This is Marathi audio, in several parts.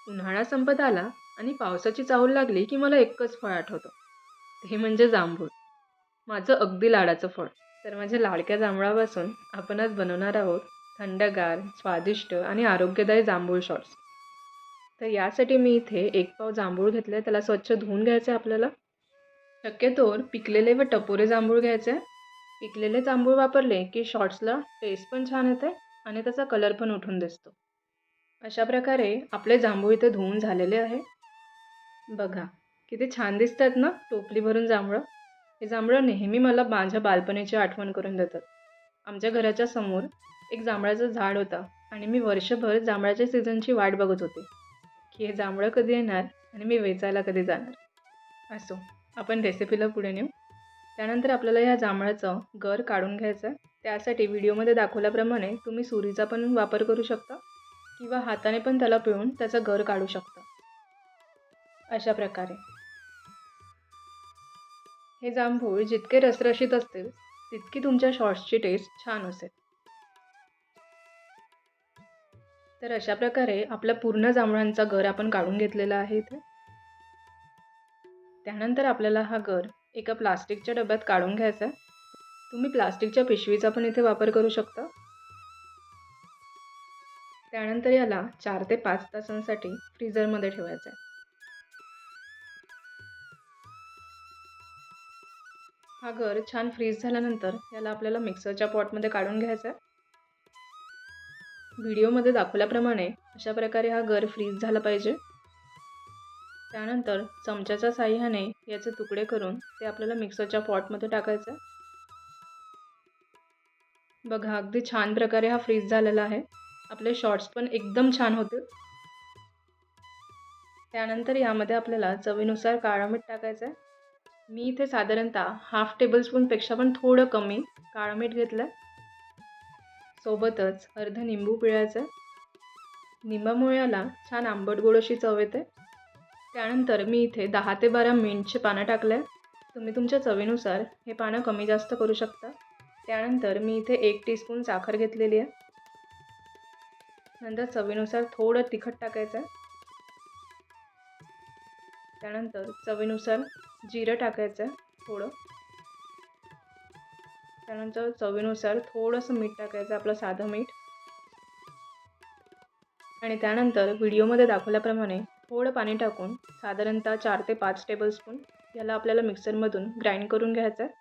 उन्हाळा संपत आला आणि पावसाची चाहूल लागली की मला एकच फळ आठवतं. ते म्हणजे जांभूळ. माझं अगदी लाडाचं फळ. तर माझ्या लाडक्या जांभळापासून आपण आज बनवणार आहोत थंडगार, स्वादिष्ट आणि आरोग्यदायी जांभूळ शॉट्स. तर यासाठी मी इथे 1 पाव जांभूळ घेतले. त्याला स्वच्छ धुवून घ्यायचं आहे आपल्याला. शक्यतोवर पिकलेले व टपोरे जांभूळ घ्यायचे. पिकलेले जांभूळ वापरले की शॉट्सला टेस्ट पण छान येते आणि त्याचा कलर पण उठून दिसतो. अशा प्रकारे आपले जांभूळ इथे धुवून झालेले आहे. बघा, किती छान दिसतात ना टोपली भरून जांभळं. हे जांभळं नेहमी मला माझ्या बालपणीची आठवण करून देतात. आमच्या घराच्या समोर एक जांभळाचं झाड होतं आणि मी वर्षभर जांभळाच्या सीझनची वाट बघत होते, की हे जांभळं कधी येणार आणि मी वेचायला कधी जाणार. असो, आपण रेसिपीला पुढे नेऊ. त्यानंतर आपल्याला ह्या जांभळाचं गर काढून घ्यायचं आहे. त्यासाठी व्हिडिओमध्ये दाखवल्याप्रमाणे तुम्ही सुरीचा पण वापर करू शकता किंवा हाताने पण त्याला पिळून त्याचा गर काढू शकता. अशा प्रकारे हे जांभूळ जितके रसरशीत असतील तितकी तुमच्या शॉर्ट्सची टेस्ट छान असेल. तर अशा प्रकारे आपला पूर्ण जांभळांचा गर आपण काढून घेतलेला आहे इथे. त्यानंतर आपल्याला हा गर एका प्लास्टिकच्या डब्यात काढून घ्यायचा आहे. तुम्ही प्लास्टिकच्या पिशवीचा पण इथे वापर करू शकता. त्यानंतर याला 4 ते 5 तासांसाठी फ्रीझरमध्ये ठेवायचं आहे. हा गर छान फ्रीज झाल्यानंतर याला आपल्याला मिक्सरच्या पॉटमध्ये काढून घ्यायचा आहे. व्हिडिओमध्ये दाखवल्याप्रमाणे अशा प्रकारे हा गर फ्रीज झाला पाहिजे. त्यानंतर चमच्याच्या साहाय्याने याचे तुकडे करून ते आपल्याला मिक्सरच्या पॉटमध्ये टाकायचं आहे. बघा, अगदी छान प्रकारे हा फ्रीज झालेला आहे. आपले शॉर्ट्स पण एकदम छान होतील. त्यानंतर यामध्ये आपल्याला चवीनुसार काळं मीठ टाकायचं आहे. मी इथे साधारणतः हाफ टेबलस्पूनपेक्षा पण थोडं कमी काळं मीठ घेतलं आहे. सोबतच अर्ध निंबू पिळायचं आहे. निंबामुळे याला छान आंबट गोड अशी चव येते. त्यानंतर मी इथे 10 ते 12 मिंटचे पानं टाकलं आहे. तुम्ही तुमच्या चवीनुसार हे पानं कमी जास्त करू शकता. त्यानंतर मी इथे 1 टीस्पून साखर घेतलेली आहे. नंतर चवीनुसार थोडं तिखट टाकायचं आहे. त्यानंतर चवीनुसार जिरं टाकायचं आहे थोडं. त्यानंतर चवीनुसार थोडंसं मीठ टाकायचं, आपलं साधं मीठ. आणि त्यानंतर व्हिडिओमध्ये दाखवल्याप्रमाणे थोडं पाणी टाकून साधारणतः 4 ते 5 टेबलस्पून याला आपल्याला मिक्सरमधून ग्राइंड करून घ्यायचं आहे.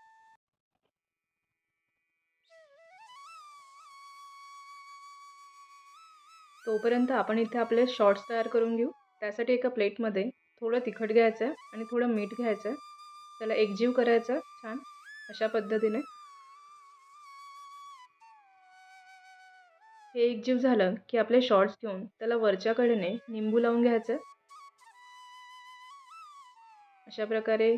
तोपर्यंत आपण इथे आपले शॉर्ट्स तयार करून घेऊ. त्यासाठी एका प्लेटमध्ये थोडं तिखट घ्यायचं आहे आणि थोडं मीठ घ्यायचं आहे. त्याला एकजीव करायचं छान अशा पद्धतीने. हे एकजीव झालं की आपले शॉर्ट्स घेऊन त्याला वरच्या कडेने निंबू लावून घ्यायचं. अशा प्रकारे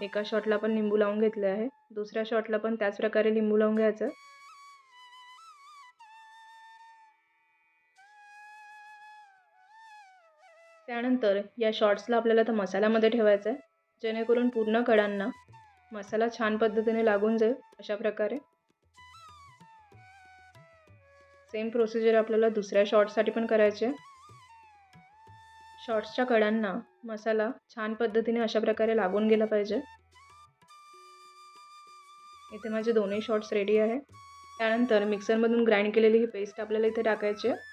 एका शॉटला पण निंबू लावून घेतले आहे. दुसऱ्या शॉटला पण त्याच प्रकारे लिंबू लावून घ्यायचं. त्यानंतर या शॉर्ट्सला आपल्याला तर मसाल्यामध्ये ठेवायचं आहे, जेणेकरून पूर्ण कडांना मसाला छान पद्धतीने लागून जाईल. अशा प्रकारे सेम प्रोसिजर आपल्याला दुसऱ्या शॉर्ट्ससाठी पण करायची आहे. शॉर्ट्सच्या कडांना मसाला छान पद्धतीने अशा प्रकारे लागून गेला पाहिजे. इथे माझे दोन्ही शॉर्ट्स रेडी आहे. त्यानंतर मिक्सरमधून ग्राइंड केलेली ही पेस्ट आपल्याला इथे टाकायची आहे.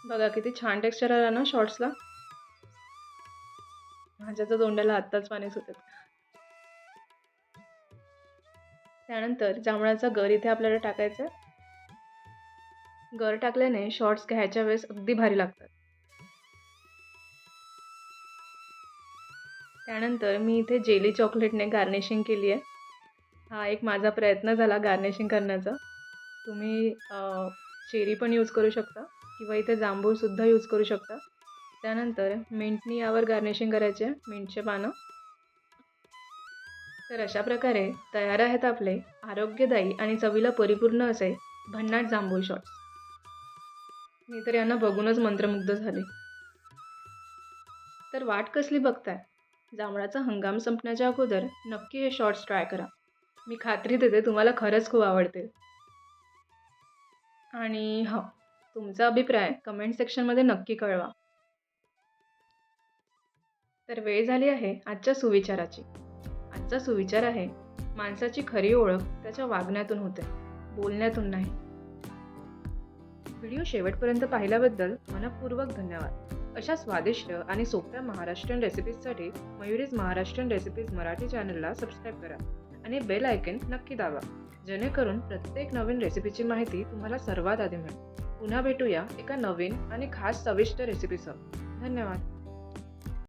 बघा, किती छान टेक्स्चर आला ना शॉर्ट्सला. माझ्या तर तोंडाला आत्ताच पाणी सुटत. त्यानंतर जांभळाचा गर इथे आपल्याला टाकायचा आहे. गर टाकल्याने शॉर्ट्स घ्यायच्या वेळेस अगदी भारी लागतात. त्यानंतर मी इथे जेली चॉकलेटने गार्निशिंग केली आहे. हा एक माझा प्रयत्न झाला गार्निशिंग करण्याचा. तुम्ही चेरी पण यूज करू शकता किंवा इथे जांभूळसुद्धा यूज करू शकता. त्यानंतर मिंटनी यावर गार्निशिंग करायचे, मिंटचे पानं. तर अशा प्रकारे तयार आहेत आपले आरोग्यदायी आणि चवीला परिपूर्ण असे भन्नाट जांभूळ शॉट्स. मी तर यांना बघूनच मंत्रमुग्ध झाले. तर वाट कसली बघताय? जांभळाचा हंगाम संपण्याच्या अगोदर नक्की हे शॉर्ट्स ट्राय करा. मी खात्री देते तुम्हाला खरंच खूप आवडतील. आणि तुमचा अभिप्राय कमेंट सेक्शनमध्ये नक्की कळवा. तर वेळ झाली आहे आजच्या सुविचाराची. आजचा सुविचार आहे, माणसाची खरी ओळख त्याच्या वागण्यातून होते, बोलण्यातून नाही. व्हिडिओ शेवटपर्यंत पाहिल्याबद्दल मनःपूर्वक धन्यवाद. अशा स्वादिष्ट आणि सोप्या महाराष्ट्रीयन रेसिपीजसाठी मयुरीज महाराष्ट्रीयन रेसिपीज मराठी चॅनलला सबस्क्राईब करा आणि बेल आयकन नक्की दाबा, जेणेकरून प्रत्येक नवीन रेसिपीची माहिती तुम्हाला सर्वात आधी मिळेल. पुन्हा भेटूया एका नवीन आणि खास चविष्ट रेसिपीसह. धन्यवाद.